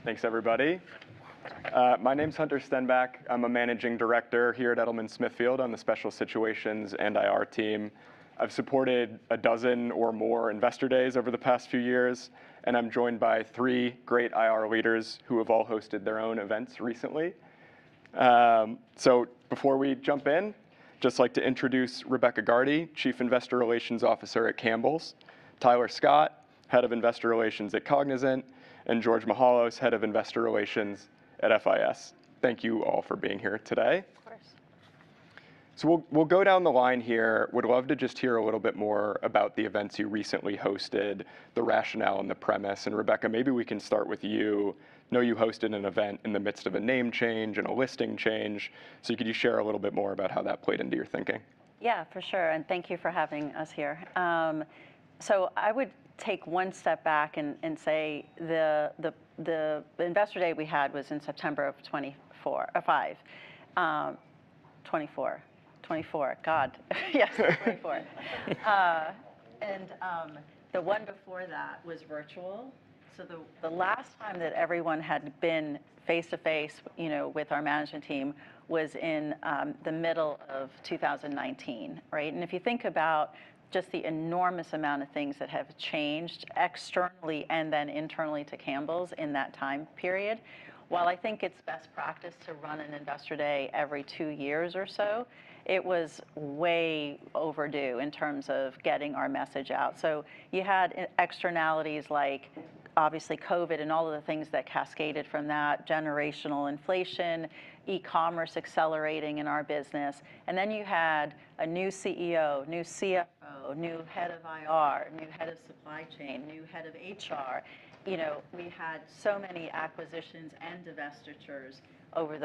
Thanks, everybody. My name's Hunter Stenback. I'm a managing director here at Edelman Smithfield on the Special Situations and IR team. I've supported a dozen or more investor days over the past few years, and I'm joined by three great IR leaders who have all hosted their own events recently. So before we jump in, just like to introduce Rebecca Gardy, Chief Investor Relations Officer at Campbell's, Tyler Scott, Head of Investor Relations at Cognizant, and George Mihalos, Head of Investor Relations at FIS. Thank you all for being here today. Of course. So we'll go down the line here. Would love to just hear a little bit more about the events you recently hosted, the rationale and the premise. And Rebecca, maybe we can start with you. I know you hosted an event in the midst of a name change and a listing change. So could you share a little bit more about how that played into your thinking? Yeah, for sure. And thank you for having us here. So I would take one step back and say the investor day we had was in September of 24. God, yes, 24. And the one before that was virtual. So the last time that everyone had been face-to-face, with our management team was in the middle of 2019, right? And if you think about just the enormous amount of things that have changed externally and then internally to Campbell's in that time period, while I think it's best practice to run an investor day every 2 years or so, it was way overdue in terms of getting our message out. So you had externalities like obviously COVID and all of the things that cascaded from that, generational inflation, e-commerce accelerating in our business. And then you had a new CEO, new CFO, new head of IR, new head of supply chain, new head of HR. We had so many acquisitions and divestitures over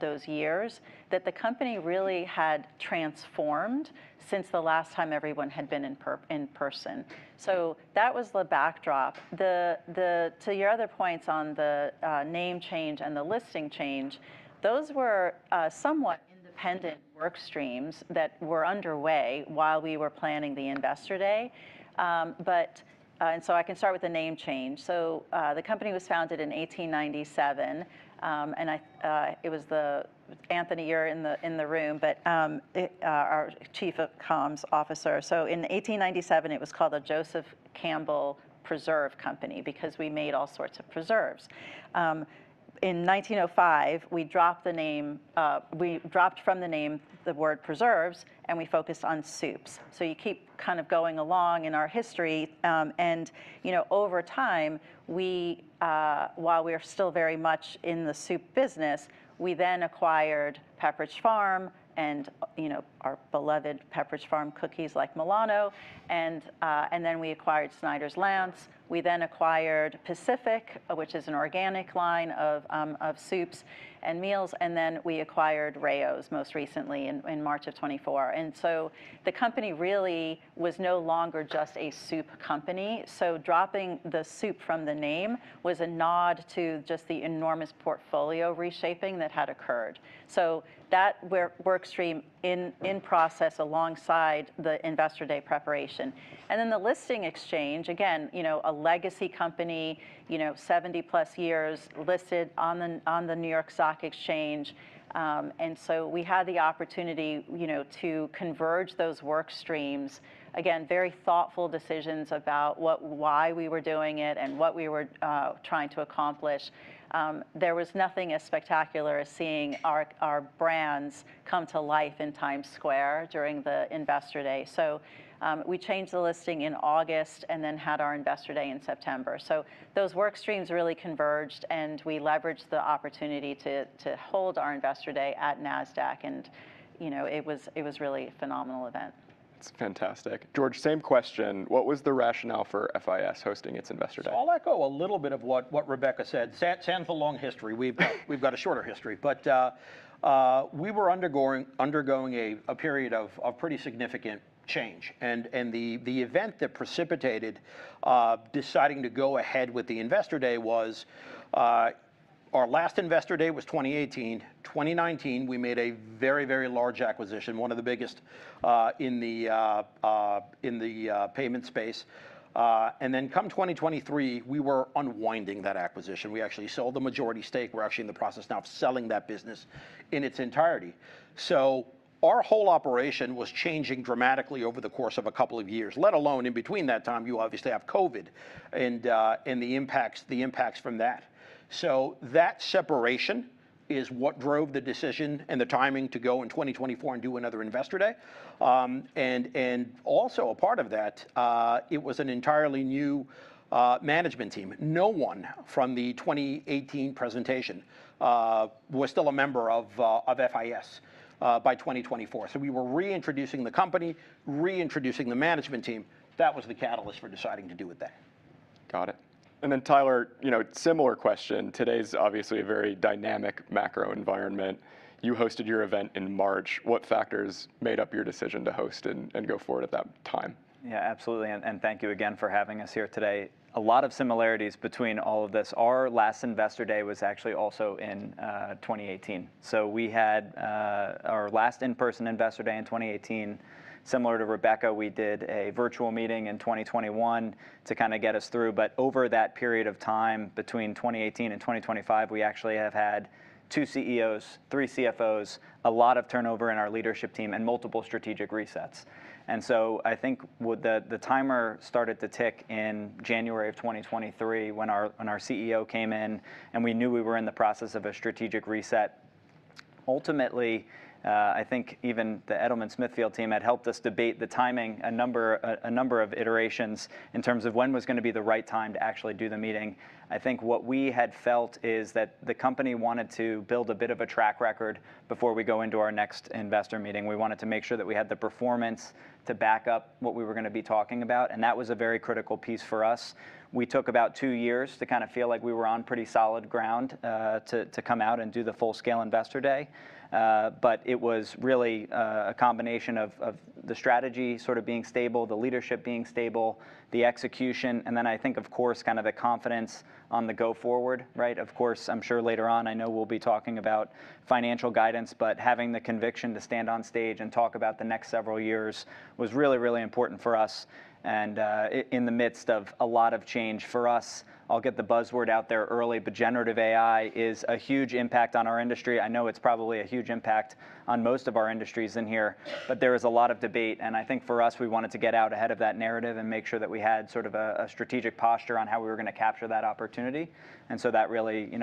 those years that the company really had transformed since the last time everyone had been in person. So that was the backdrop. To your other points on the name change and the listing change, those were somewhat independent work streams that were underway while we were planning the investor day. And so I can start with the name change. So the company was founded in 1897, and it was Anthony, you're in the room, but our chief of comms officer. So in 1897, it was called the Joseph Campbell Preserve Company because we made all sorts of preserves. In 1905, we dropped the name. We dropped from the name the word preserves, and we focused on soups. So you keep kind of going along in our history, and over time, while we're still very much in the soup business, we then acquired Pepperidge Farm and our beloved Pepperidge Farm cookies like Milano, and then we acquired Snyder's Lance. We then acquired Pacific, which is an organic line of soups and meals, and then we acquired Rao's most recently in March of 24. And so the company really was no longer just a soup company. So dropping the soup from the name was a nod to just the enormous portfolio reshaping that had occurred. So that work stream in process alongside the investor day preparation. And then the listing exchange, again, a legacy company, 70 plus years listed on the New York Stock Exchange. And so we had the opportunity, to converge those work streams. Again, very thoughtful decisions about why we were doing it and what we were trying to accomplish. There was nothing as spectacular as seeing our brands come to life in Times Square during the investor day. So we changed the listing in August and then had our investor day in September. So those work streams really converged, and we leveraged the opportunity to hold our investor day at NASDAQ, and it was really a phenomenal event. It's fantastic. George, same question. What was the rationale for FIS hosting its investor day? So I'll echo a little bit of what Rebecca said. Sans the long history, we've got a shorter history, but we were undergoing a period of pretty significant change, and the event that precipitated deciding to go ahead with the investor day was our last investor day was 2018. 2019, we made a very, very large acquisition, one of the biggest in the payment space. And then come 2023, we were unwinding that acquisition. We actually sold the majority stake. We're actually in the process now of selling that business in its entirety. So our whole operation was changing dramatically over the course of a couple of years, let alone in between that time, you obviously have COVID and the impacts from that. So that separation is what drove the decision and the timing to go in 2024 and do another Investor Day. And also a part of that, it was an entirely new management team. No one from the 2018 presentation was still a member of FIS by 2024. So we were reintroducing the company, reintroducing the management team. That was the catalyst for deciding to do it then. Got it. And then Tyler, similar question. Today's obviously a very dynamic macro environment. You hosted your event in March. What factors made up your decision to host and go forward at that time? Yeah, absolutely. And thank you again for having us here today. A lot of similarities between all of this. Our last Investor Day was actually also in 2018. So we had our last in-person Investor Day in 2018. Similar to Rebecca, we did a virtual meeting in 2021 to kind of get us through. But over that period of time between 2018 and 2025, we actually have had 2 CEOs, 3 CFOs, a lot of turnover in our leadership team, and multiple strategic resets. And so I think the timer started to tick in January of 2023 when our CEO came in, and we knew we were in the process of a strategic reset. Ultimately, I think even the Edelman Smithfield team had helped us debate the timing a number of iterations in terms of when was going to be the right time to actually do the meeting. I think what we had felt is that the company wanted to build a bit of a track record before we go into our next investor meeting. We wanted to make sure that we had the performance to back up what we were going to be talking about, and that was a very critical piece for us. We took about 2 years to kind of feel like we were on pretty solid ground to come out and do the full-scale Investor Day. But it was really a combination of the strategy sort of being stable, the leadership being stable, the execution, and then I think, of course, kind of the confidence on the go forward, right? Of course, I'm sure later on, I know we'll be talking about financial guidance, but having the conviction to stand on stage and talk about the next several years was really, really important for us. And in the midst of a lot of change for us, I'll get the buzzword out there early, but generative AI is a huge impact on our industry. I know it's probably a huge impact on most of our industries in here, but there is a lot of debate. And I think for us, we wanted to get out ahead of that narrative and make sure that we had sort of a strategic posture on how we were going to capture that opportunity. And so that really,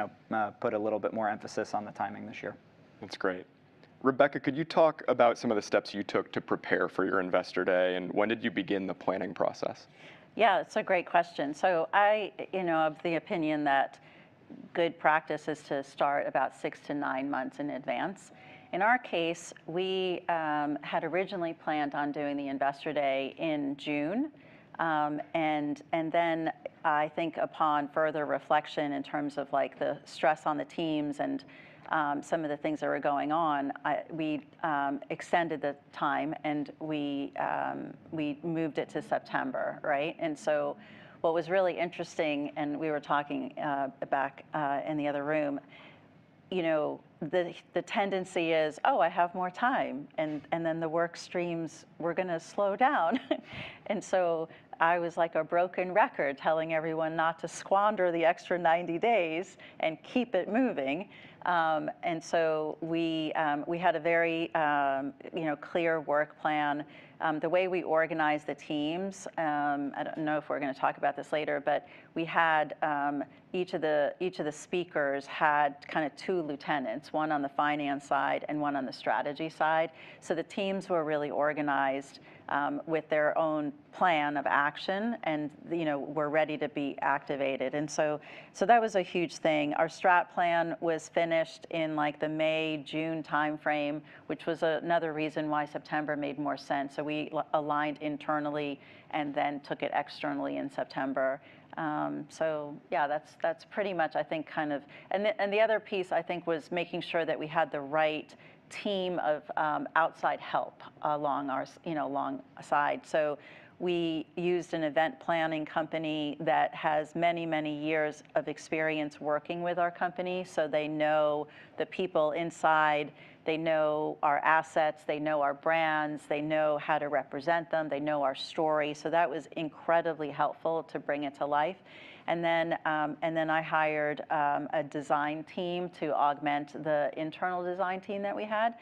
put a little bit more emphasis on the timing this year. That's great. Rebecca, could you talk about some of the steps you took to prepare for your Investor Day, and when did you begin the planning process? Yeah, it's a great question. So I, of the opinion that good practice is to start about 6 to 9 months in advance. In our case, we had originally planned on doing the Investor Day in June. And then I think upon further reflection in terms of like the stress on the teams and some of the things that were going on, we extended the time and we moved it to September, right? And so what was really interesting, and we were talking back in the other room, the tendency is, oh, I have more time, and then the work streams were going to slow down. And so I was like a broken record telling everyone not to squander the extra 90 days and keep it moving. And so we had a very clear work plan. The way we organized the teams, I don't know if we're going to talk about this later, but we had each of the speakers had kind of 2 lieutenants, one on the finance side and one on the strategy side. So the teams were really organized with their own plan of action, and were ready to be activated. And so that was a huge thing. Our strat plan was finished in like the May-June timeframe, which was another reason why September made more sense. So we aligned internally and then took it externally in September. So yeah, that's pretty much, I think, kind of, and the other piece I think was making sure that we had the right team of outside help alongside. So we used an event planning company that has many, many years of experience working with our company. So they know the people inside, they know our assets, they know our brands, they know how to represent them, they know our story. So that was incredibly helpful to bring it to life. And then I hired a design team to augment the internal design team that we had,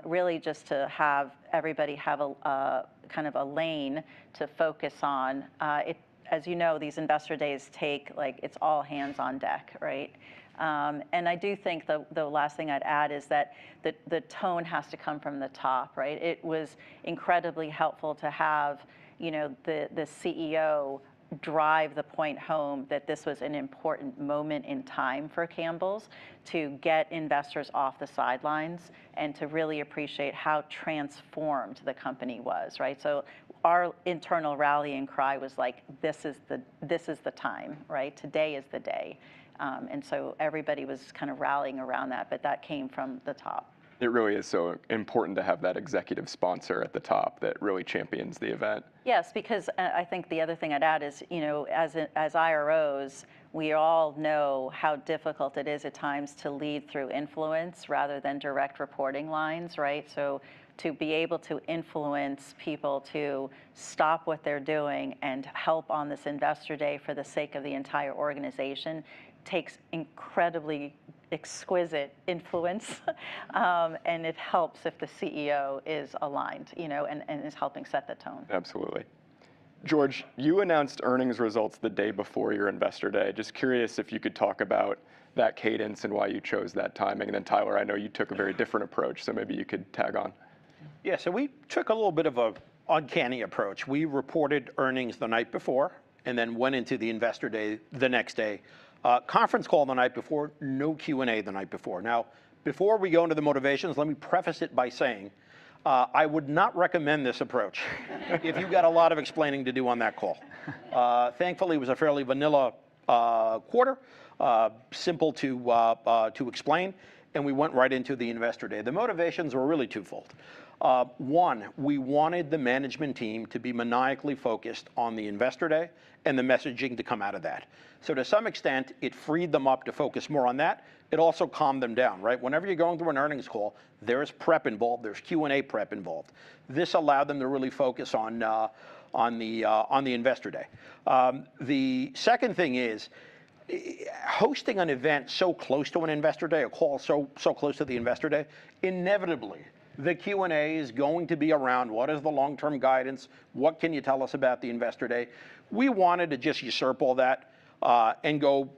really just to have everybody have a kind of a lane to focus on. As you know, these investor days take, like, it's all hands on deck, right? And I do think the last thing I'd add is that the tone has to come from the top, right? It was incredibly helpful to have, you know, the CEO drive the point home that this was an important moment in time for Campbell's to get investors off the sidelines and to really appreciate how transformed the company was, right? So our internal rallying cry was like, this is the time, right? Today is the day. And so everybody was kind of rallying around that, but that came from the top. It really is so important to have that executive sponsor at the top that really champions the event. Yes, because I think the other thing I'd add is, you know, as IROs, we all know how difficult it is at times to lead through influence rather than direct reporting lines, right? So to be able to influence people to stop what they're doing and help on this investor day for the sake of the entire organization takes incredibly exquisite influence, and it helps if the CEO is aligned, you know, and is helping set the tone. Absolutely. George, you announced earnings results the day before your investor day. Just curious if you could talk about that cadence and why you chose that timing. And then Tyler, I know you took a very different approach, so maybe you could tag on. Yeah, so we took a little bit of a uncanny approach. We reported earnings the night before and then went into the investor day the next day. Conference call the night before, no Q&A the night before. Now, before we go into the motivations, let me preface it by saying I would not recommend this approach if you've got a lot of explaining to do on that call. Thankfully, it was a fairly vanilla quarter, simple to explain, and we went right into the investor day. The motivations were really twofold. One, we wanted the management team to be maniacally focused on the investor day and the messaging to come out of that. So to some extent, it freed them up to focus more on that. It also calmed them down, right? Whenever you're going through an earnings call, there's prep involved, there's Q&A prep involved. This allowed them to really focus on the investor day. The second thing is, hosting an event so close to an investor day, a call so close to the investor day, inevitably the Q&A is going to be around what is the long-term guidance, what can you tell us about the investor day. We wanted to just usurp all that and go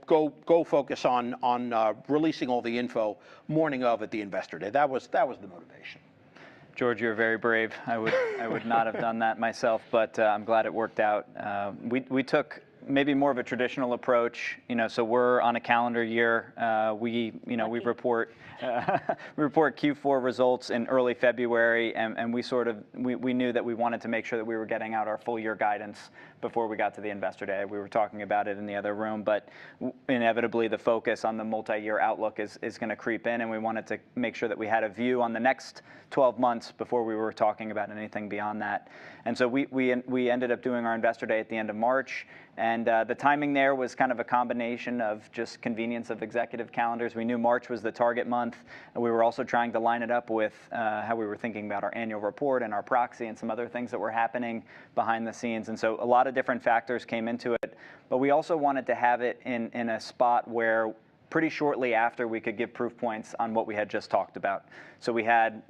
focus on releasing all the info morning of at the investor day. That was the motivation. George, you're very brave. I would not have done that myself, but I'm glad it worked out. We took maybe more of a traditional approach, you know. So we're on a calendar year. We report Q4 results in early February, and we knew that we wanted to make sure that we were getting out our full year guidance before we got to the investor day. We were talking about it in the other room, but inevitably the focus on the multi-year outlook is going to creep in, and we wanted to make sure that we had a view on the next 12 months before we were talking about anything beyond that. And so we ended up doing our investor day at the end of March, and the timing there was kind of a combination of just convenience of executive calendars. We knew March was the target month, and we were also trying to line it up with how we were thinking about our annual report and our proxy and some other things that were happening behind the scenes. And so a lot of different factors came into it, but we also wanted to have it in a spot where pretty shortly after we could give proof points on what we had just talked about. So we had,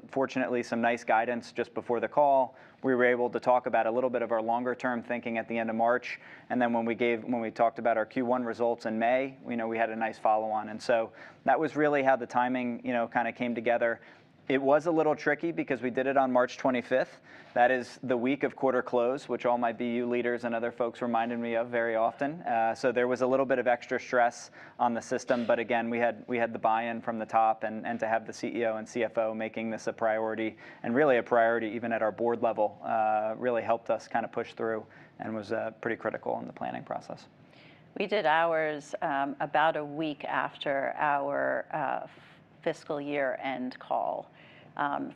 fortunately, some nice guidance just before the call. We were able to talk about a little bit of our longer term thinking at the end of March. And then when we talked about our Q1 results in May, we had a nice follow on. And so that was really how the timing, kind of came together. It was a little tricky because we did it on March 25th. That is the week of quarter close, which all my BU leaders and other folks reminded me of very often. So there was a little bit of extra stress on the system. But again, we had the buy-in from the top, and to have the CEO and CFO making this a priority, and really a priority even at our board level, really helped us kind of push through and was pretty critical in the planning process. We did ours about a week after our fiscal year end call.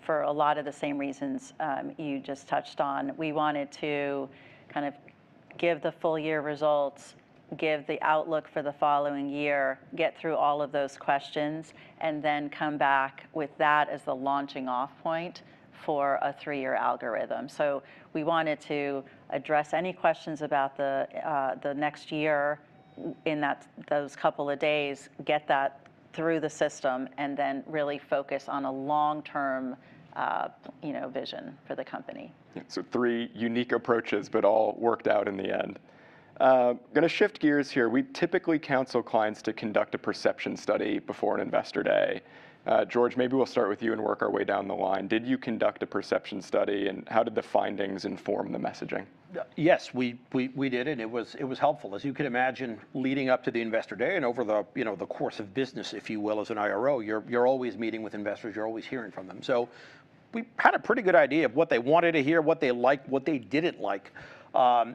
for a lot of the same reasons you just touched on. We wanted to kind of give the full year results, give the outlook for the following year, get through all of those questions, and then come back with that as the launching off point for a 3-year algorithm. So we wanted to address any questions about the next year in those couple of days, get that through the system, and then really focus on a long-term vision for the company. Yeah, so 3 unique approaches, but all worked out in the end. Going to shift gears here. We typically counsel clients to conduct a perception study before an investor day. George, maybe we'll start with you and work our way down the line. Did you conduct a perception study, and how did the findings inform the messaging? Yes, we did, and it was helpful. As you can imagine, leading up to the investor day and over the the course of business, if you will, as an IRO, you're always meeting with investors, you're always hearing from them. So we had a pretty good idea of what they wanted to hear, what they liked, what they didn't like.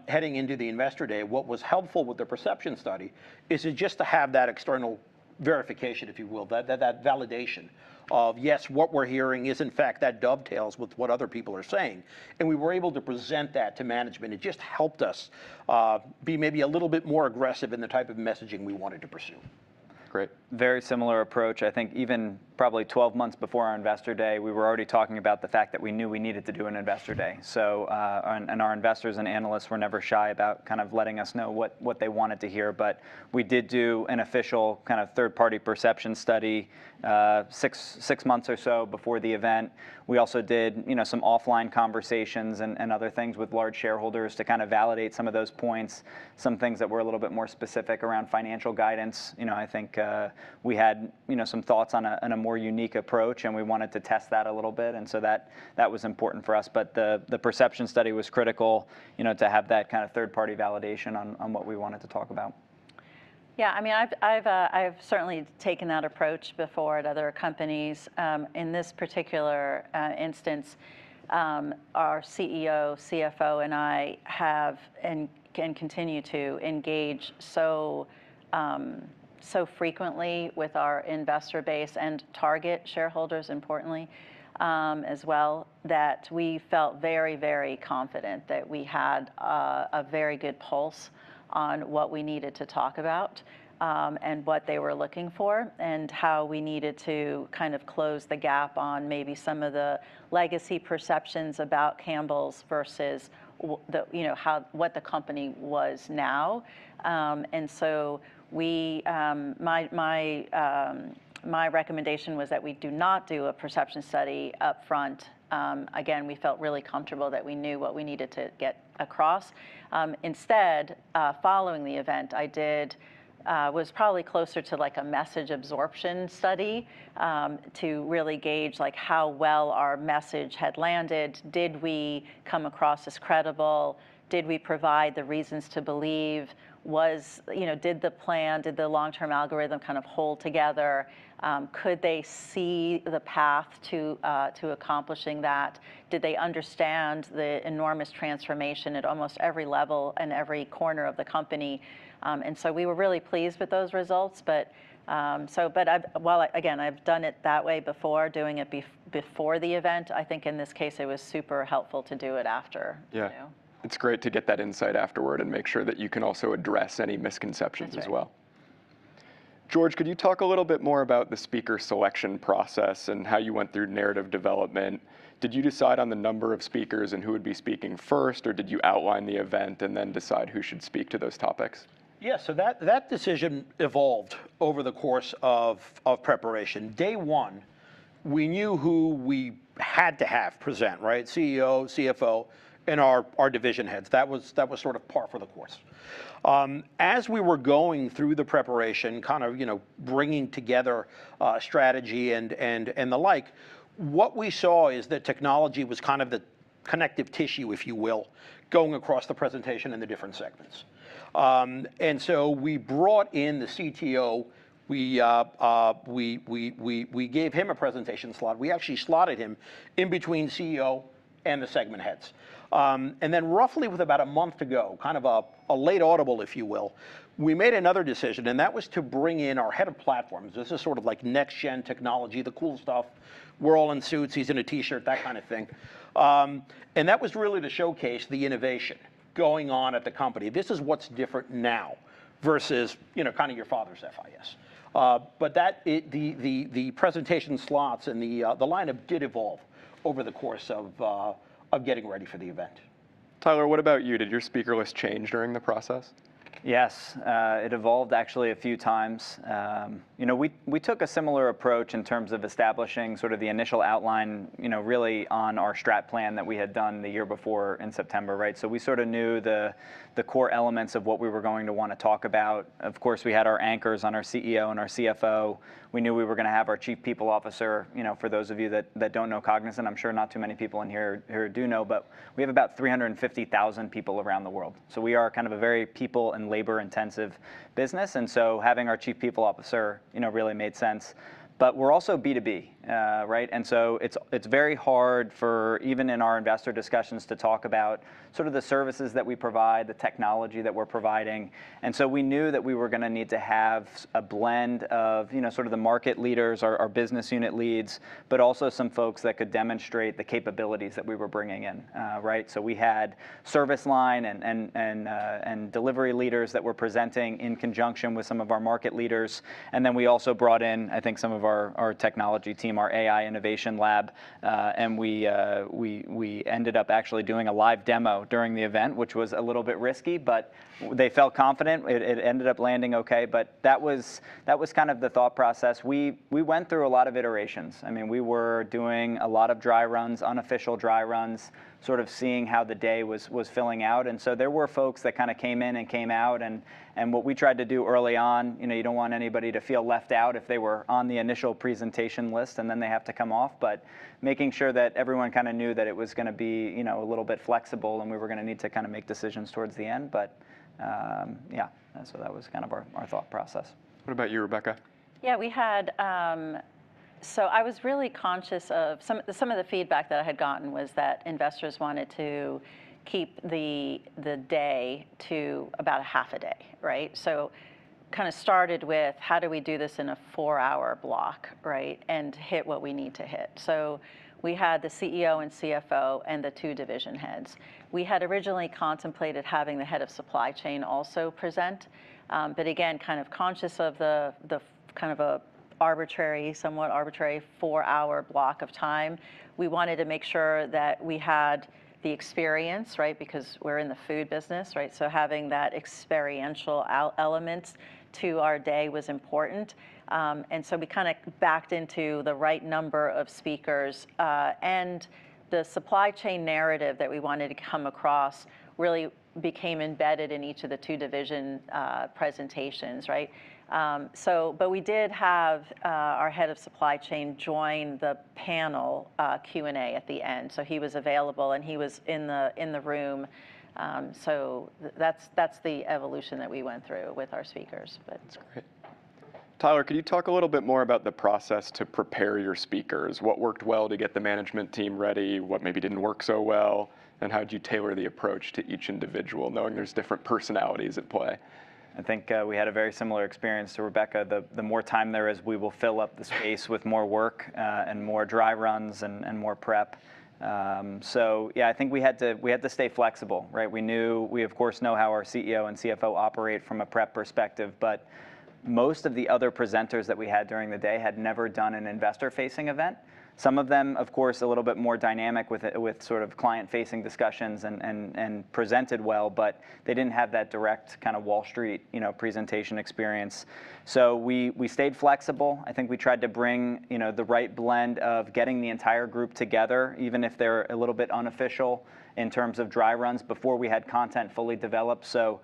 Heading into the investor day, what was helpful with the perception study is just to have that external verification, if you will, that validation of, yes, what we're hearing is in fact that dovetails with what other people are saying. And we were able to present that to management. It just helped us be maybe a little bit more aggressive in the type of messaging we wanted to pursue. Great. Very similar approach. I think even probably 12 months before our investor day, we were already talking about the fact that we knew we needed to do an investor day. So, and our investors and analysts were never shy about kind of letting us know what they wanted to hear. But we did do an official kind of third-party perception study 6 months or so before the event. We also did, some offline conversations and other things with large shareholders to kind of validate some of those points, some things that were a little bit more specific around financial guidance. I think we had, some thoughts on a more unique approach, and we wanted to test that a little bit, and so that was important for us. But the perception study was critical, to have that kind of third-party validation on what we wanted to talk about. Yeah, I mean, I've certainly taken that approach before at other companies. In this particular instance, our CEO, CFO, and I have and can continue to engage so frequently with our investor base and target shareholders, importantly, as well, that we felt very, very confident that we had a very good pulse on what we needed to talk about and what they were looking for, and how we needed to kind of close the gap on maybe some of the legacy perceptions about Campbell's versus what the company was now. And so my recommendation was that we do not do a perception study up front. Again, we felt really comfortable that we knew what we needed to get across. Instead, following the event, was probably closer to like a message absorption study to really gauge like how well our message had landed. Did we come across as credible? Did we provide the reasons to believe? Did the long-term algorithm kind of hold together? Could they see the path to accomplishing that? Did they understand the enormous transformation at almost every level and every corner of the company? And so we were really pleased with those results. But I've done it that way before, doing it before the event. I think in this case it was super helpful to do it after. Yeah. It's great to get that insight afterward and make sure that you can also address any misconceptions as well. George, could you talk a little bit more about the speaker selection process and how you went through narrative development? Did you decide on the number of speakers and who would be speaking first, or did you outline the event and then decide who should speak to those topics? Yeah, so that decision evolved over the course of preparation. Day one, we knew who we had to have present, right? CEO, CFO, and our division heads. That was sort of par for the course. As we were going through the preparation, kind of bringing together strategy and the like, what we saw is that technology was kind of the connective tissue, if you will, going across the presentation in the different segments. And so we brought in the CTO. We gave him a presentation slot. We actually slotted him in between CEO and the segment heads. And then roughly with about a month to go, kind of a late audible, if you will, we made another decision, and that was to bring in our head of platforms. This is sort of like next-gen technology, the cool stuff. We're all in suits, he's in a T-shirt, that kind of thing. And that was really to showcase the innovation going on at the company. This is what's different now versus, kind of your father's FIS. But the presentation slots and the lineup did evolve over the course of getting ready for the event. Tyler, what about you? Did your speaker list change during the process? Yes, it evolved actually a few times. We took a similar approach in terms of establishing sort of the initial outline, really on our strat plan that we had done the year before in September, right? So we sort of knew the core elements of what we were going to want to talk about. Of course, we had our anchors on our CEO and our CFO. We knew we were going to have our Chief People Officer. For those of you that don't know Cognizant, I'm sure not too many people in here do know, but we have about 350,000 people around the world. So we are kind of a very people and labor-intensive business, and so having our Chief People Officer, really made sense. But we're also B2B, right? And so it's very hard for, even in our investor discussions, to talk about sort of the services that we provide, the technology that we're providing. And so we knew that we were going to need to have a blend of, sort of the market leaders, our business unit leads, but also some folks that could demonstrate the capabilities that we were bringing in, right? So we had service line and delivery leaders that were presenting in conjunction with some of our market leaders. And then we also brought in, I think, some of our technology team, our AI innovation lab, and we ended up actually doing a live demo during the event, which was a little bit risky, but they felt confident. It ended up landing okay, but that was kind of the thought process. We went through a lot of iterations. I mean, we were doing a lot of dry runs, unofficial dry runs, sort of seeing how the day was filling out. And so there were folks that kind of came in and came out, and what we tried to do early on, you don't want anybody to feel left out if they were on the initial presentation list and then they have to come off, but making sure that everyone kind of knew that it was going to be, a little bit flexible and we were going to need to kind of make decisions towards the end. But yeah, so that was kind of our thought process. What about you, Rebecca? Yeah, we had, so I was really conscious of some of the feedback that I had gotten was that investors wanted to keep the day to about a half a day, right? So kind of started with how do we do this in a 4-hour block, right? And hit what we need to hit. So we had the CEO and CFO and the 2 division heads. We had originally contemplated having the head of supply chain also present, but again, kind of conscious of the kind of a somewhat arbitrary 4-hour block of time. We wanted to make sure that we had the experience, right? Because we're in the food business, right? So having that experiential element to our day was important. And so we kind of backed into the right number of speakers, and the supply chain narrative that we wanted to come across really became embedded in each of the 2 division presentations, right? But we did have our head of supply chain join the panel Q&A at the end. So he was available and he was in the room. So that's the evolution that we went through with our speakers. But that's great. Tyler, could you talk a little bit more about the process to prepare your speakers? What worked well to get the management team ready? What maybe didn't work so well? And how did you tailor the approach to each individual, knowing there's different personalities at play? I think we had a very similar experience to Rebecca. The more time there is, we will fill up the space with more work and more dry runs and more prep. So yeah, I think we had to stay flexible, right? We of course know how our CEO and CFO operate from a prep perspective, but most of the other presenters that we had during the day had never done an investor-facing event. Some of them, of course, a little bit more dynamic with sort of client-facing discussions and presented well, but they didn't have that direct kind of Wall Street, presentation experience. So we stayed flexible. I think we tried to bring, the right blend of getting the entire group together, even if they're a little bit unofficial in terms of dry runs before we had content fully developed. So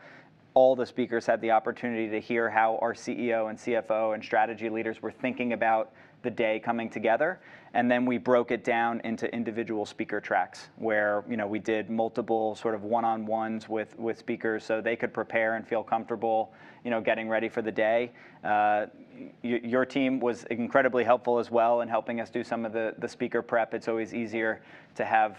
all the speakers had the opportunity to hear how our CEO and CFO and strategy leaders were thinking about the day coming together. And then we broke it down into individual speaker tracks where, we did multiple sort of one-on-ones with speakers so they could prepare and feel comfortable, getting ready for the day. Your team was incredibly helpful as well in helping us do some of the speaker prep. It's always easier to have,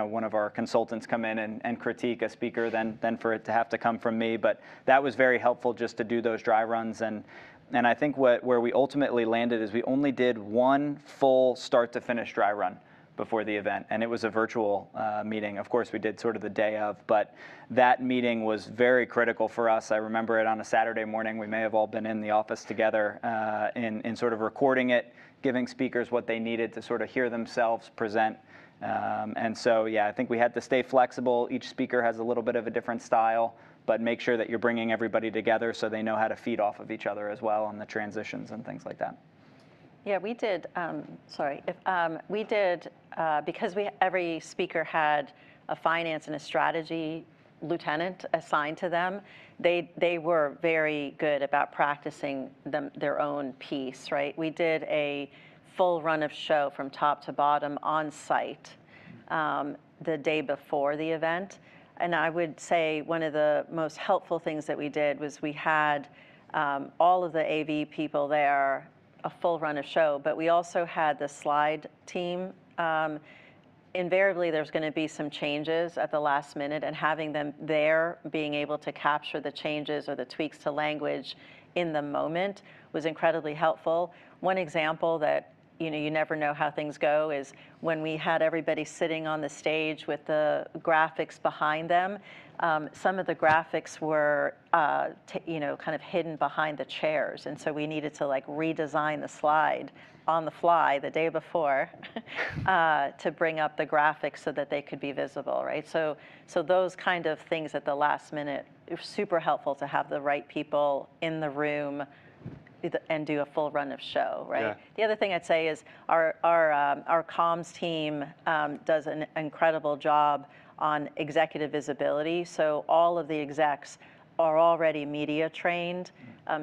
one of our consultants come in and critique a speaker than for it to have to come from me. But that was very helpful just to do those dry runs. And I think where we ultimately landed is we only did one full start to finish dry run before the event, and it was a virtual meeting. Of course, we did sort of the day of, but that meeting was very critical for us. I remember it on a Saturday morning. We may have all been in the office together in sort of recording it, giving speakers what they needed to sort of hear themselves present. And so, I think we had to stay flexible. Each speaker has a little bit of a different style, but make sure that you're bringing everybody together so they know how to feed off of each other as well on the transitions and things like that. Yeah, we did. We did because every speaker had a finance and a strategy lieutenant assigned to them. They were very good about practicing their own piece, right? We did a full run of show from top to bottom on site the day before the event. And I would say one of the most helpful things that we did was we had all of the AV people there, a full run of show, but we also had the slide team. Invariably, there's going to be some changes at the last minute, and having them there, being able to capture the changes or the tweaks to language in the moment was incredibly helpful. One example that you never know how things go is when we had everybody sitting on the stage with the graphics behind them. Some of the graphics were, kind of hidden behind the chairs, and so we needed to redesign the slide on the fly the day before to bring up the graphics so that they could be visible, right? So those kind of things at the last minute are super helpful to have the right people in the room and do a full run of show, right? Yeah. The other thing I'd say is our comms team does an incredible job on executive visibility. So all of the execs are already media trained.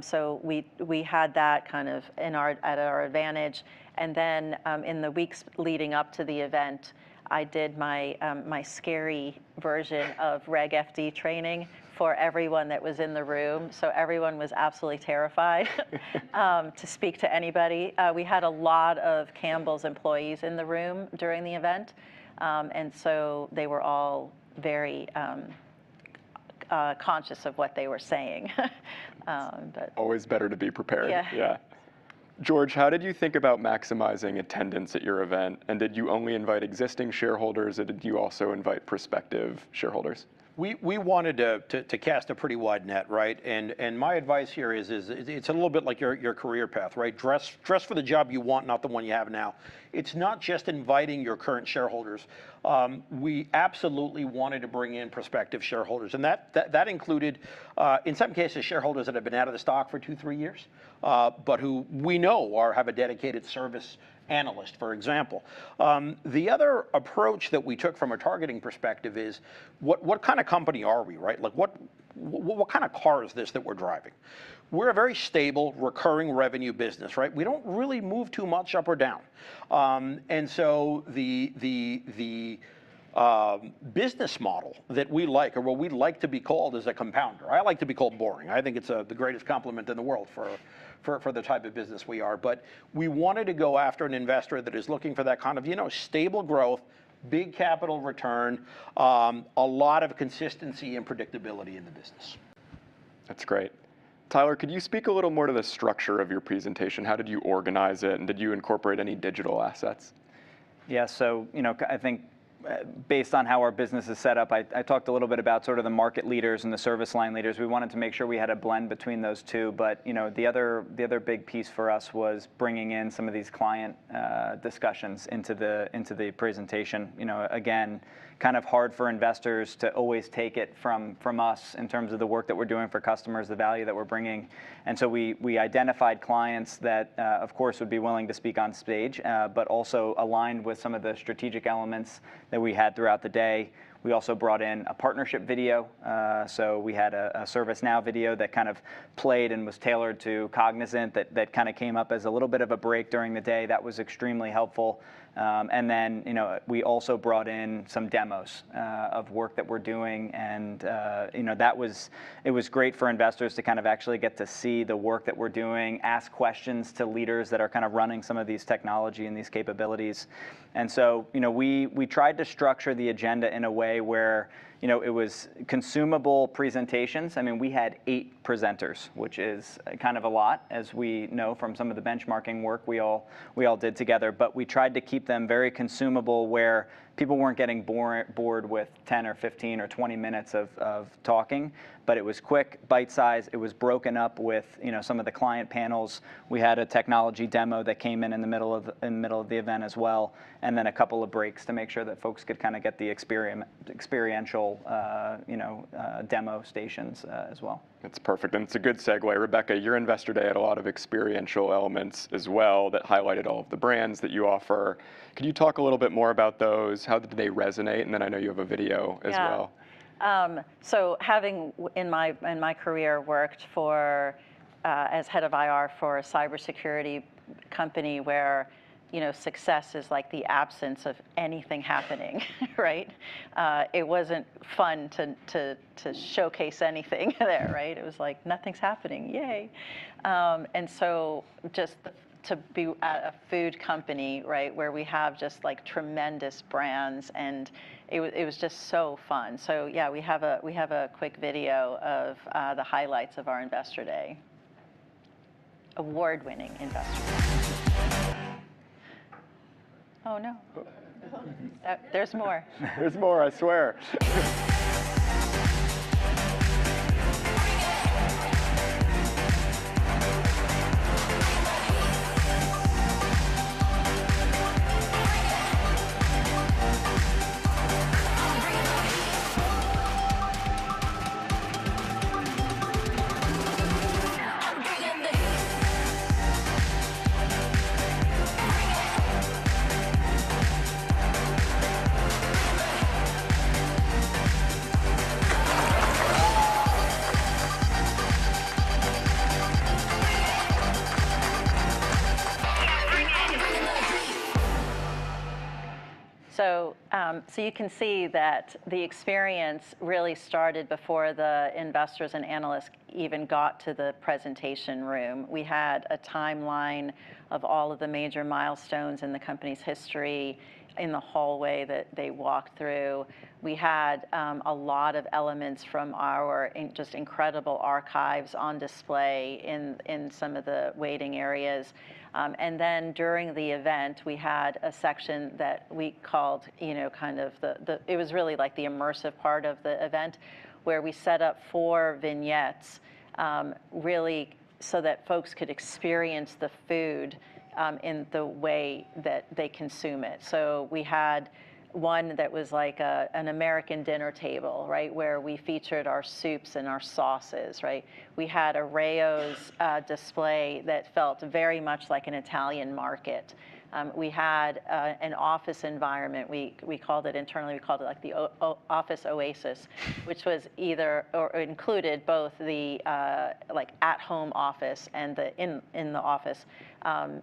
So we had that kind of at our advantage. And then in the weeks leading up to the event, I did my scary version of Reg FD training for everyone that was in the room. So everyone was absolutely terrified to speak to anybody. We had a lot of Campbell's employees in the room during the event. And so they were all very conscious of what they were saying. But always better to be prepared. Yeah. George, how did you think about maximizing attendance at your event? And did you only invite existing shareholders, or did you also invite prospective shareholders? We wanted to cast a pretty wide net, right? And my advice here is it's a little bit like your career path, right? Dress for the job you want, not the one you have now. It's not just inviting your current shareholders. We absolutely wanted to bring in prospective shareholders, and that included, in some cases, shareholders that have been out of the stock for 2-3 years, but who we know have a dedicated service analyst, for example. The other approach that we took from a targeting perspective is what kind of company are we, right? Like what kind of car is this that we're driving? We're a very stable, recurring revenue business, right? We don't really move too much up or down. And so the business model that we like, or what we like to be called, is a compounder. I like to be called boring. I think it's the greatest compliment in the world for the type of business we are. But we wanted to go after an investor that is looking for that kind of, stable growth, big capital return, a lot of consistency and predictability in the business. That's great. Tyler, could you speak a little more to the structure of your presentation? How did you organize it, and did you incorporate any digital assets? Yeah, so I think based on how our business is set up, I talked a little bit about sort of the market leaders and the service line leaders. We wanted to make sure we had a blend between those two, but the other big piece for us was bringing in some of these client discussions into the presentation. Again, kind of hard for investors to always take it from us in terms of the work that we're doing for customers, the value that we're bringing. And so we identified clients that, of course, would be willing to speak on stage, but also aligned with some of the strategic elements that we had throughout the day. We also brought in a partnership video. So we had a ServiceNow video that kind of played and was tailored to Cognizant that kind of came up as a little bit of a break during the day. That was extremely helpful. And then, we also brought in some demos of work that we're doing, and it was great for investors to kind of actually get to see the work that we're doing, ask questions to leaders that are kind of running some of these technology and these capabilities. And so, we tried to structure the agenda in a way where it was consumable presentations. I mean, we had 8 presenters, which is kind of a lot, as we know from some of the benchmarking work we all did together. But we tried to keep them very consumable, where people weren't getting bored with 10 or 15 or 20 minutes of talking. But it was quick, bite-sized. It was broken up with some of the client panels. We had a technology demo that came in the middle of the event as well, and then a couple of breaks to make sure that folks could kind of get the experiential demo stations as well. That's perfect, and it's a good segue. Rebecca, your Investor Day had a lot of experiential elements as well that highlighted all of the brands that you offer. Could you talk a little bit more about those? How did they resonate? And then I know you have a video as well. So having in my career worked for as head of IR for a cybersecurity company where success is like the absence of anything happening, right? It wasn't fun to showcase anything there, right? It was like nothing's happening, yay! And so just to be at a food company, right, where we have just like tremendous brands, and it was just so fun. So yeah, we have a quick video of the highlights of our Investor Day. Award-winning Investor Day. Oh no. There's more. There's more, I swear. So you can see that the experience really started before the investors and analysts even got to the presentation room. We had a timeline of all of the major milestones in the company's history in the hallway that they walked through. We had a lot of elements from our just incredible archives on display in some of the waiting areas. And then during the event, we had a section that we called, kind of it was really like the immersive part of the event, where we set up 4 vignettes, really so that folks could experience the food in the way that they consume it. So we had one that was like an American dinner table, right, where we featured our soups and our sauces, right? We had a Rayo's display that felt very much like an Italian market. We had an office environment. We called it internally, we called it like the office oasis, which was included both the like at-home office and the in the office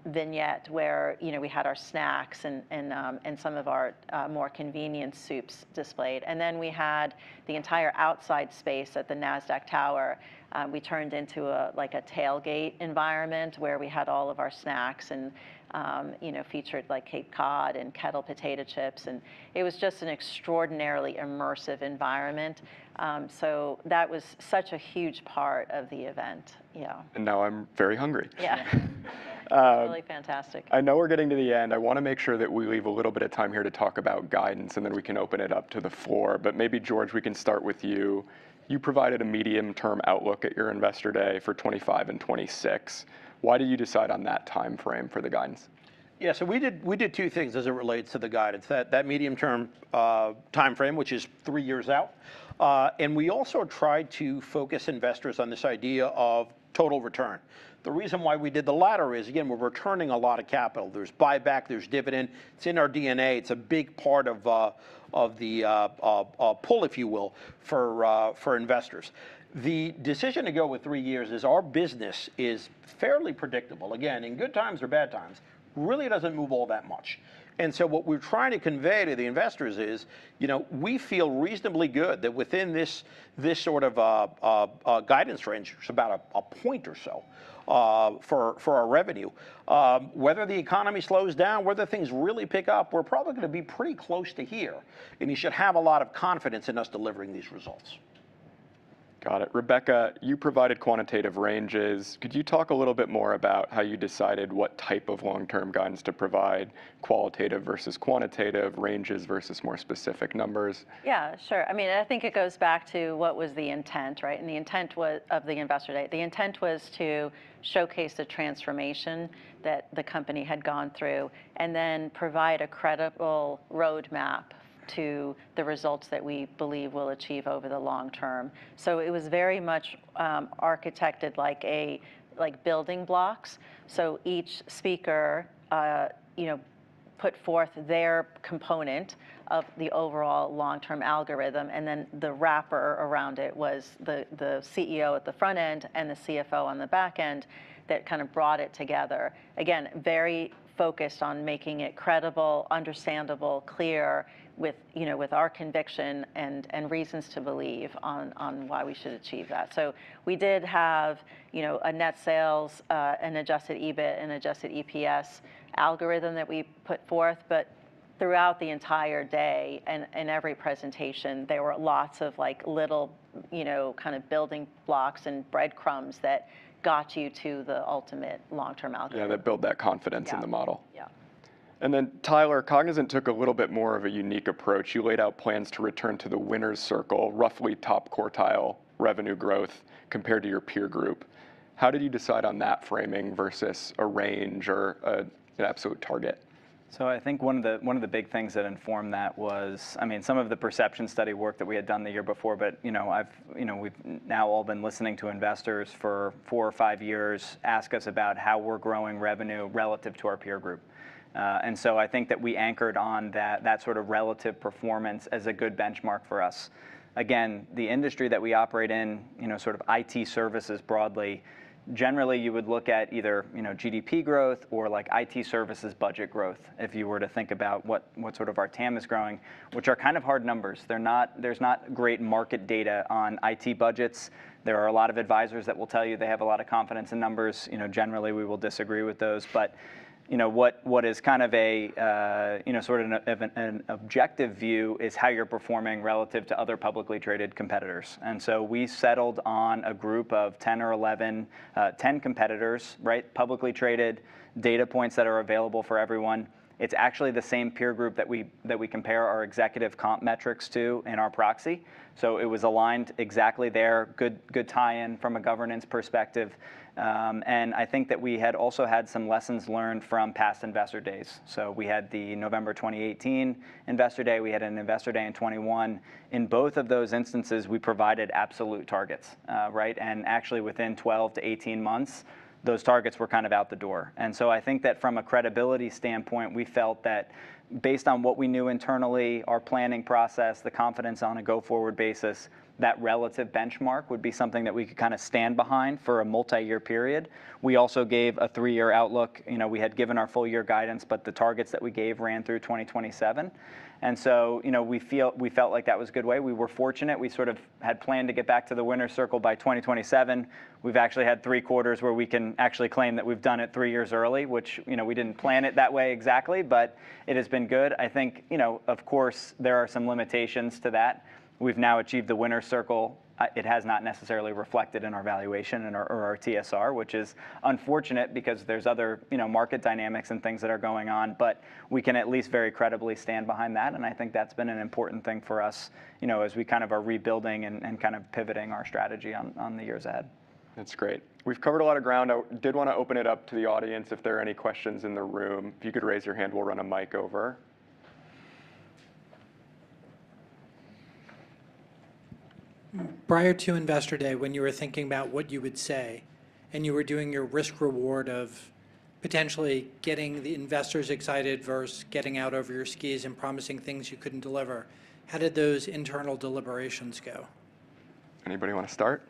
vignette, where we had our snacks and some of our more convenient soups displayed. And then we had the entire outside space at the NASDAQ Tower. We turned into a tailgate environment where we had all of our snacks and featured like Cape Cod and kettle potato chips, and it was just an extraordinarily immersive environment. So that was such a huge part of the event. Yeah. And now I'm very hungry. Yeah. Really fantastic. I know we're getting to the end. I want to make sure that we leave a little bit of time here to talk about guidance, and then we can open it up to the floor. But maybe, George, we can start with you. You provided a medium-term outlook at your Investor Day for 25 and 26. Why did you decide on that time frame for the guidance? Yeah, so we did 2 things as it relates to the guidance. That medium-term time frame, which is 3 years out, and we also tried to focus investors on this idea of total return. The reason why we did the latter is, again, we're returning a lot of capital. There's buyback, there's dividend. It's in our DNA. It's a big part of the pull, if you will, for investors. The decision to go with 3 years is our business is fairly predictable. Again, in good times or bad times, really doesn't move all that much. And so what we're trying to convey to the investors is, we feel reasonably good that within this sort of guidance range, it's about a point or so for our revenue. Whether the economy slows down, whether things really pick up, we're probably going to be pretty close to here. And you should have a lot of confidence in us delivering these results. Got it. Rebecca, you provided quantitative ranges. Could you talk a little bit more about how you decided what type of long-term guidance to provide, qualitative versus quantitative, ranges versus more specific numbers? Yeah, sure. I mean, I think it goes back to what was the intent, right? And the intent was of the Investor Day. The intent was to showcase the transformation that the company had gone through and then provide a credible roadmap to the results that we believe we'll achieve over the long term. So it was very much architected like building blocks. So each speaker, put forth their component of the overall long-term algorithm, and then the wrapper around it was the CEO at the front end and the CFO on the back end that kind of brought it together. Again, very focused on making it credible, understandable, clear, with our conviction and reasons to believe on why we should achieve that. So we did have, a net sales, an adjusted EBIT, and adjusted EPS algorithm that we put forth, but throughout the entire day and in every presentation, there were lots of little, kind of building blocks and breadcrumbs that got you to the ultimate long-term algorithm. Yeah, that build that confidence in the model. Yeah. And then Tyler, Cognizant took a little bit more of a unique approach. You laid out plans to return to the winner's circle, roughly top quartile revenue growth compared to your peer group. How did you decide on that framing versus a range or an absolute target? So I think one of the big things that informed that was, some of the perception study work that we had done the year before, but we've now all been listening to investors for 4 or 5 years ask us about how we're growing revenue relative to our peer group. And so I think that we anchored on that sort of relative performance as a good benchmark for us. Again, the industry that we operate in, sort of IT services broadly, generally you would look at either GDP growth or like IT services budget growth if you were to think about what sort of our TAM is growing, which are kind of hard numbers. There's not great market data on IT budgets. There are a lot of advisors that will tell you they have a lot of confidence in numbers. Generally we will disagree with those, but what is kind of a sort of an objective view is how you're performing relative to other publicly traded competitors. And so we settled on a group of 10 or 11, 10 competitors, right? Publicly traded data points that are available for everyone. It's actually the same peer group that we compare our executive comp metrics to in our proxy. So it was aligned exactly there, good tie-in from a governance perspective. And I think that we had also had some lessons learned from past investor days. So we had the November 2018 investor day, we had an investor day in 21. In both of those instances, we provided absolute targets, right? And actually within 12 to 18 months, those targets were kind of out the door. And so I think that from a credibility standpoint, we felt that based on what we knew internally, our planning process, the confidence on a go-forward basis, that relative benchmark would be something that we could kind of stand behind for a multi-year period. We also gave a 3-year outlook. We had given our full year guidance, but the targets that we gave ran through 2027. And so, we felt like that was a good way. We were fortunate. We sort of had planned to get back to the winner's circle by 2027. We've actually had 3 quarters where we can actually claim that we've done it 3 years early, which, we didn't plan it that way exactly, but it has been good. I think, of course, there are some limitations to that. We've now achieved the winner's circle. It has not necessarily reflected in our valuation and our TSR, which is unfortunate because there's other market dynamics and things that are going on, but we can at least very credibly stand behind that, and I think that's been an important thing for us as we kind of are rebuilding and kind of pivoting our strategy on the years ahead. That's great. We've covered a lot of ground. I did want to open it up to the audience if there are any questions in the room. If you could raise your hand, we'll run a mic over. Prior to Investor Day, when you were thinking about what you would say, and you were doing your risk reward of potentially getting the investors excited versus getting out over your skis and promising things you couldn't deliver. How did those internal deliberations go? Anybody want to start?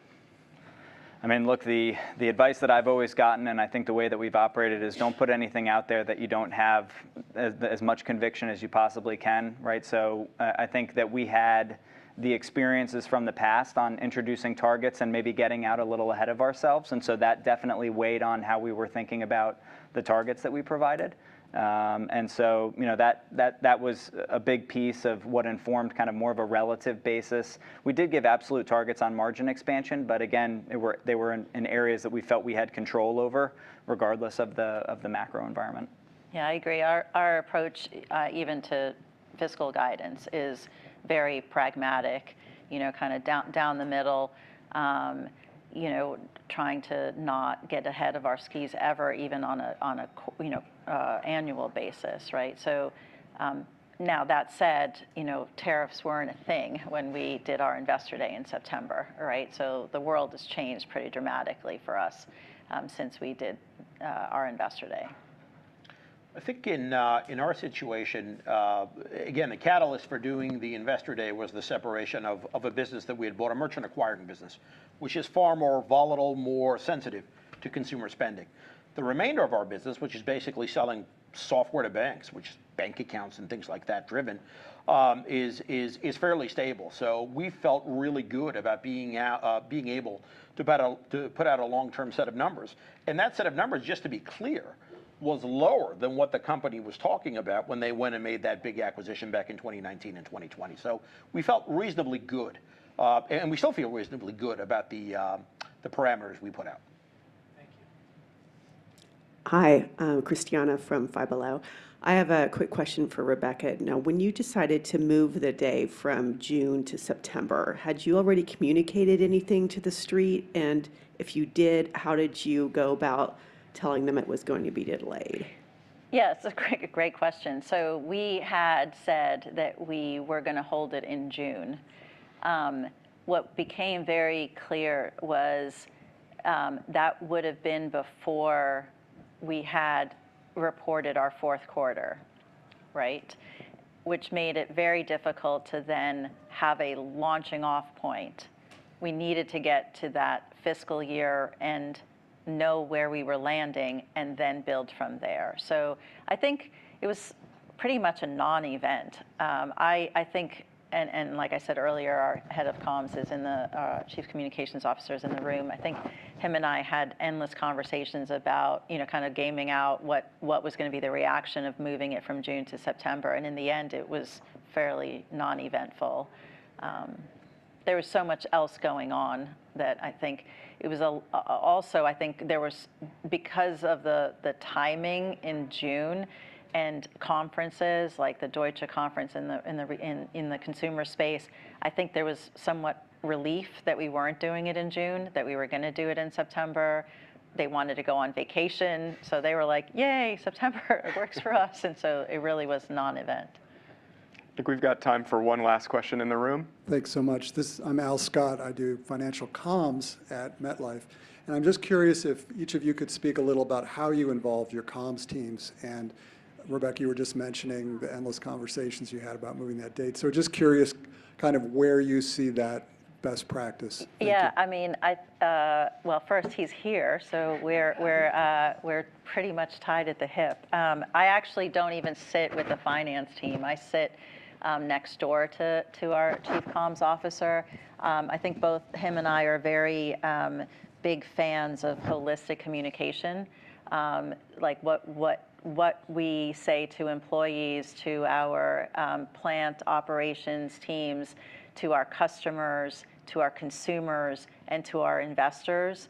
I mean, look, the advice that I've always gotten, and I think the way that we've operated, is don't put anything out there that you don't have as much conviction as you possibly can, right? So I think that we had the experiences from the past on introducing targets and maybe getting out a little ahead of ourselves, and so that definitely weighed on how we were thinking about the targets that we provided. And so, that was a big piece of what informed kind of more of a relative basis. We did give absolute targets on margin expansion, but again, they were in areas that we felt we had control over, regardless of the macro environment. Yeah, I agree. Our approach, even to fiscal guidance, is very pragmatic. Kind of down the middle. Trying to not get ahead of our skis ever, even on a annual basis, right? So now that said, tariffs weren't a thing when we did our Investor Day in September, right? So the world has changed pretty dramatically for us since we did our Investor Day. I think in our situation, again, the catalyst for doing the Investor Day was the separation of a business that we had bought, a merchant acquiring business, which is far more volatile, more sensitive to consumer spending. The remainder of our business, which is basically selling software to banks, which is bank accounts and things like that driven, is fairly stable. So we felt really good about being able to put out a long-term set of numbers. And that set of numbers, just to be clear, was lower than what the company was talking about when they went and made that big acquisition back in 2019 and 2020. So we felt reasonably good, and we still feel reasonably good about the parameters we put out. Thank you. Hi, I'm Christiana from Five Below. I have a quick question for Rebecca. Now, when you decided to move the day from June to September, had you already communicated anything to the street? And if you did, how did you go about telling them it was going to be delayed? Yeah, it's a great question. So we had said that we were going to hold it in June. What became very clear was that would have been before we had reported our fourth quarter, right? Which made it very difficult to then have a launching off point. We needed to get to that fiscal year and know where we were landing and then build from there. So I think it was pretty much a non-event. I think, and like I said earlier, our head of comms is in the chief communications officer is in the room. I think him and I had endless conversations about, kind of gaming out what was going to be the reaction of moving it from June to September. And in the end, it was fairly non-eventful. There was so much else going on that I think it was also, I think there was, because of the timing in June and conferences like the Deutsche conference in the consumer space, I think there was somewhat relief that we weren't doing it in June, that we were going to do it in September. They wanted to go on vacation, so they were like, yay, September, it works for us. And so it really was non-event. I think we've got time for one last question in the room. Thanks so much. I'm Al Scott. I do financial comms at MetLife. And I'm just curious if each of you could speak a little about how you involved your comms teams. And Rebecca, you were just mentioning the endless conversations you had about moving that date. So just curious kind of where you see that best practice. Thank you. I mean, well, first he's here, so we're pretty much tied at the hip. I actually don't even sit with the finance team. I sit next door to our chief comms officer. I think both him and I are very big fans of holistic communication, like what we say to employees, to our plant operations teams, to our customers, to our consumers, and to our investors.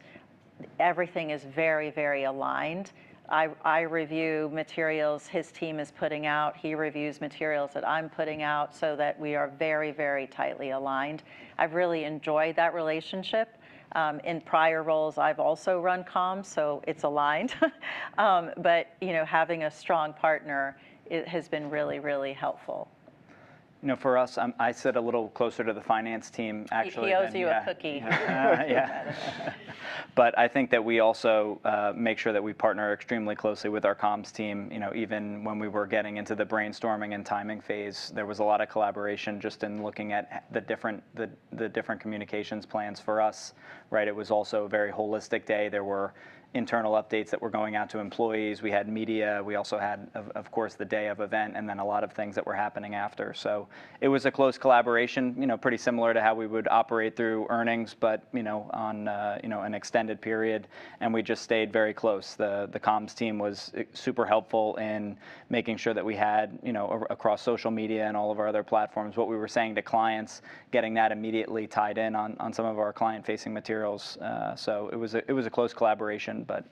Everything is very, very aligned. I review materials his team is putting out. He reviews materials that I'm putting out, so that we are very, very tightly aligned. I've really enjoyed that relationship. In prior roles, I've also run comms, so it's aligned. But having a strong partner, it has been really, really helpful. For us, I sit a little closer to the finance team, actually. He owes than- you yeah. a cookie. Yeah. But I think that we also make sure that we partner extremely closely with our comms team. Even when we were getting into the brainstorming and timing phase, there was a lot of collaboration just in looking at the different communications plans for us. Right. It was also a very holistic day. There were internal updates that were going out to employees. We had media. We also had, of course, the day of event, and then a lot of things that were happening after. So it was a close collaboration, pretty similar to how we would operate through earnings, but on an extended period. And we just stayed very close. The comms team was super helpful in making sure that we had, across social media and all of our other platforms, what we were saying to clients, getting that immediately tied in on some of our client-facing materials. So it was a close collaboration, but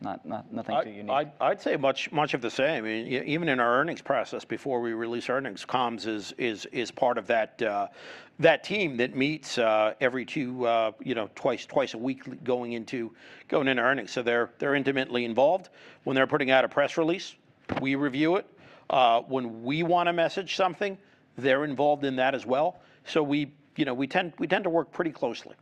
nothing too unique. I'd say much of the same. I mean, even in our earnings process before we release earnings, comms is part of that team that meets every twice a week going into earnings. So they're intimately involved. When they're putting out a press release, we review it. When we want to message something, they're involved in that as well. So we tend to work pretty closely.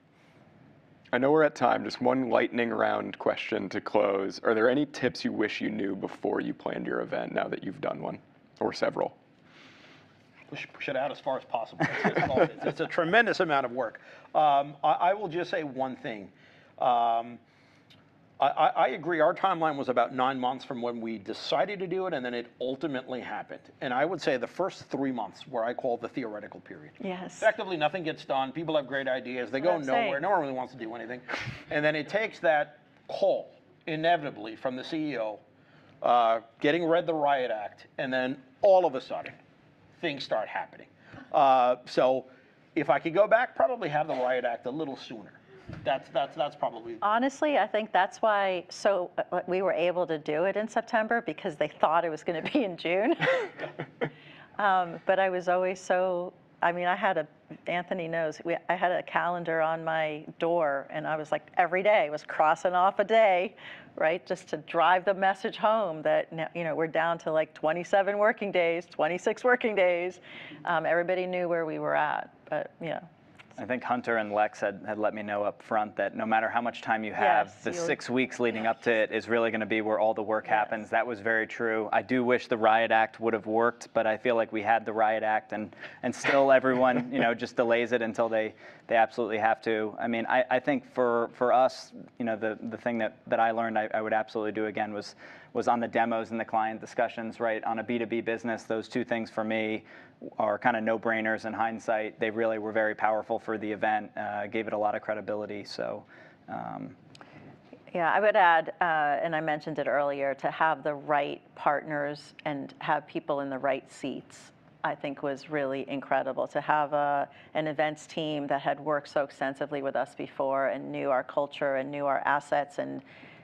I know we're at time. Just one lightning round question to close. Are there any tips you wish you knew before you planned your event now that you've done one, or several? We should push it out as far as possible. It's a tremendous amount of work. I will just say one thing. I agree. Our timeline was about 9 months from when we decided to do it, and then it ultimately happened. And I would say the first 3 months were I call the theoretical period. Yes. Effectively, nothing gets done. People have great ideas. They go I'm nowhere. saying. No one really wants to do anything. And then it takes that call, inevitably, from the CEO, getting read the Riot Act, and then all of a sudden, things start happening. So if I could go back, probably have the Riot Act a little sooner. That's probably. Honestly, I think that's why we were able to do it in September, because they thought it was going to be in June. But I was always Anthony knows, I had a calendar on my door, and I was like, every day was crossing off a day, right? Just to drive the message home that, we're down to like 27 working days, 26 working days. Everybody knew where we were at, but I think Hunter and Lex had let me know up front that no matter how much time you have, Yes, the 6 weeks leading up to it is really going to be where all the work happens. That was very true. I do wish the Riot Act would have worked, but I feel like we had the Riot Act, and still everyone just delays it until they absolutely have to. I mean, I think for us, the thing that I learned I would absolutely do again was on the demos and the client discussions, right? On a B2B business, those two things for me are kind of no-brainers in hindsight. They really were very powerful for the event, gave it a lot of credibility. So, Yeah, I would add, and I mentioned it earlier, to have the right partners and have people in the right seats, I think was really incredible. To have an events team that had worked so extensively with us before and knew our culture and knew our assets and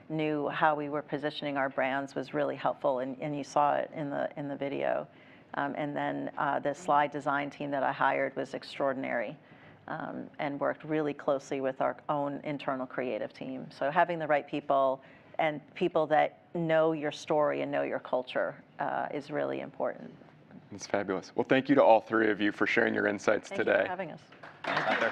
knew how we were positioning our brands was really helpful, and you saw it in the video. And then the slide design team that I hired was extraordinary, and worked really closely with our own internal creative team. So having the right people and people that know your story and know your culture is really important. It's fabulous. Well, thank you to all three of you for sharing your insights Thank you today. for having us. Hunter.